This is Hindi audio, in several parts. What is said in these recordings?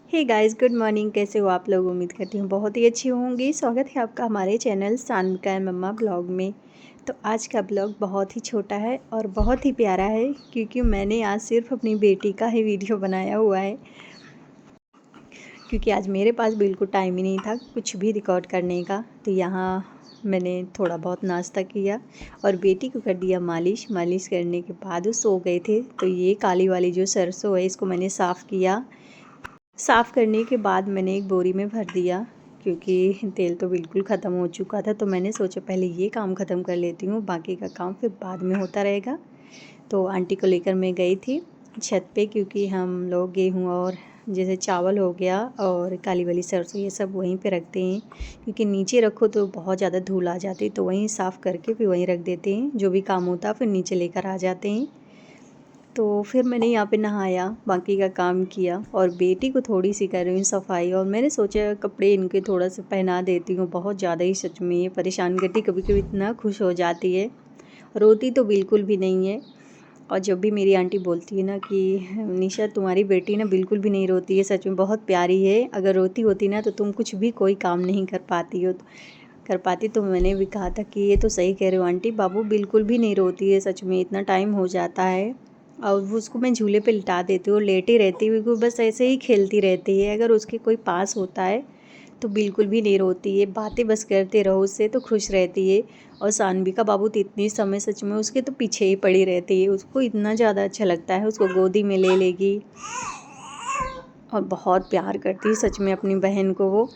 Hey guys, good morning. कैसे हो आप लोग? उम्मीद करती हूँ बहुत ही अच्छी होंगी। स्वागत है आपका हमारे channel Sanvika and mama blog में। तो आज का ब्लॉग बहुत ही छोटा है और बहुत ही प्यारा है, क्योंकि मैंने आज सिर्फ अपनी बेटी का ही वीडियो बनाया हुआ है, क्योंकि आज मेरे पास बिल्कुल टाइम ही नहीं था कुछ भी रिकॉर्ड करने का। तो यहाँ मैंने थोड़ा बहुत नाश्ता किया और बेटी को कर दिया मालिश। मालिश करने के बाद वो सो गए थे। तो ये काली वाली जो सरसों है, इसको मैंने साफ़ किया। साफ़ करने के बाद मैंने एक बोरी में भर दिया, क्योंकि तेल तो बिल्कुल ख़त्म हो चुका था। तो मैंने सोचा पहले ये काम ख़त्म कर लेती हूँ, बाकी का काम फिर बाद में होता रहेगा। तो आंटी को लेकर मैं गई थी छत पे, क्योंकि हम लोग गेहूँ और जैसे चावल हो गया और काली वाली सरसों ये सब वहीं पे रखते हैं, क्योंकि नीचे रखो तो बहुत ज़्यादा धूल आ जाती है। तो वहीं साफ़ करके फिर वहीं रख देते हैं, जो भी काम होता है फिर नीचे लेकर आ जाते हैं। तो फिर मैंने यहाँ पे नहाया, बाकी का काम किया और बेटी को थोड़ी सी कर रही हूँ सफाई। और मैंने सोचा कपड़े इनके थोड़ा सा पहना देती हूँ। बहुत ज़्यादा ही सच में ये परेशान करती, कभी कभी इतना खुश हो जाती है, रोती तो बिल्कुल भी नहीं है। और जब भी मेरी आंटी बोलती है ना कि निशा तुम्हारी बेटी ना बिल्कुल भी नहीं रोती है, सच में बहुत प्यारी है, अगर रोती होती ना तो तुम कुछ भी कोई काम नहीं कर पाती। तो मैंने भी कहा था कि ये तो सही कह रहे हो आंटी, बाबू बिल्कुल भी नहीं रोती है, सच में इतना टाइम हो जाता है। और वो उसको मैं झूले पे लिटा देती हूँ, लेटी रहती है, वो बस ऐसे ही खेलती रहती है। अगर उसके कोई पास होता है तो बिल्कुल भी नहीं रोती है, बातें बस करते रहो उससे तो खुश रहती है। और सानवी का बाबू तो इतनी समय सच में उसके तो पीछे ही पड़ी रहती है, उसको इतना ज़्यादा अच्छा लगता है, उसको गोदी में ले लेगी और बहुत प्यार करती है सच में अपनी बहन को वो।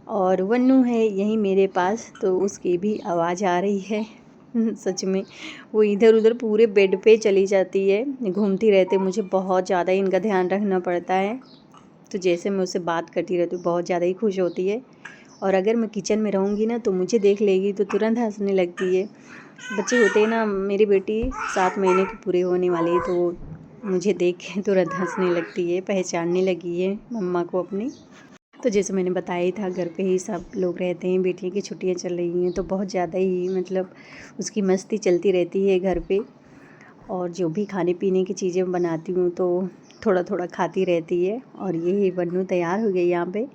और वन्नू है यहीं मेरे पास, तो उसकी भी आवाज़ आ रही है। सच में वो इधर उधर पूरे बेड पे चली जाती है, घूमती रहती है। मुझे बहुत ज़्यादा इनका ध्यान रखना पड़ता है। तो जैसे मैं उससे बात करती रहती हूँ बहुत ज़्यादा ही खुश होती है। और अगर मैं किचन में रहूँगी ना तो मुझे देख लेगी तो तुरंत हंसने लगती है। बच्चे होते हैं ना, मेरी बेटी 7 महीने की पूरी होने वाली है, तो मुझे देख के तुरंत हंसने लगती है, पहचानने लगी है मम्मा को अपनी। तो जैसे मैंने बताया ही था, घर पे ही सब लोग रहते हैं, बेटियों की छुट्टियां चल रही हैं, तो बहुत ज़्यादा ही मतलब उसकी मस्ती चलती रहती है घर पे। और जो भी खाने पीने की चीज़ें बनाती हूँ तो थोड़ा थोड़ा खाती रहती है। और ये बन्नू तैयार हो गई यहाँ पे।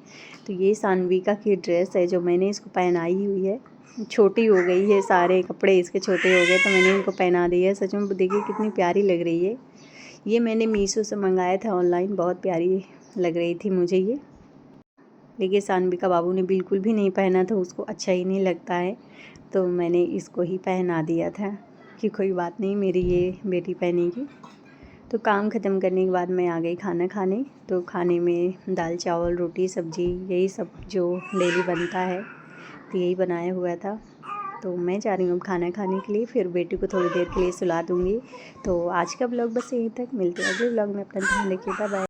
तो ये सानविका की ड्रेस है जो मैंने इसको पहनाई हुई है। छोटी हो गई है, सारे कपड़े इसके छोटे हो गए, तो मैंने इनको पहना दिया है। सच में देखिए कितनी प्यारी लग रही है। ये मैंने मीशो से मंगाया था ऑनलाइन, बहुत प्यारी लग रही थी मुझे ये। देखिए सानवी का बाबू ने बिल्कुल भी नहीं पहना था, उसको अच्छा ही नहीं लगता है, तो मैंने इसको ही पहना दिया था कि कोई बात नहीं, मेरी ये बेटी पहनेगी। तो काम ख़त्म करने के बाद मैं आ गई खाना खाने। तो खाने में दाल चावल रोटी सब्ज़ी यही सब जो डेली बनता है, तो यही बनाया हुआ था। तो मैं जा रही हूँ अब खाना खाने के लिए, फिर बेटी को थोड़ी देर के लिए सुला दूँगी। तो आज का ब्लॉग बस यहीं तक, मिलते हैं अगले ब्लॉग में। अपना ध्यान रखिए, बाय बाय।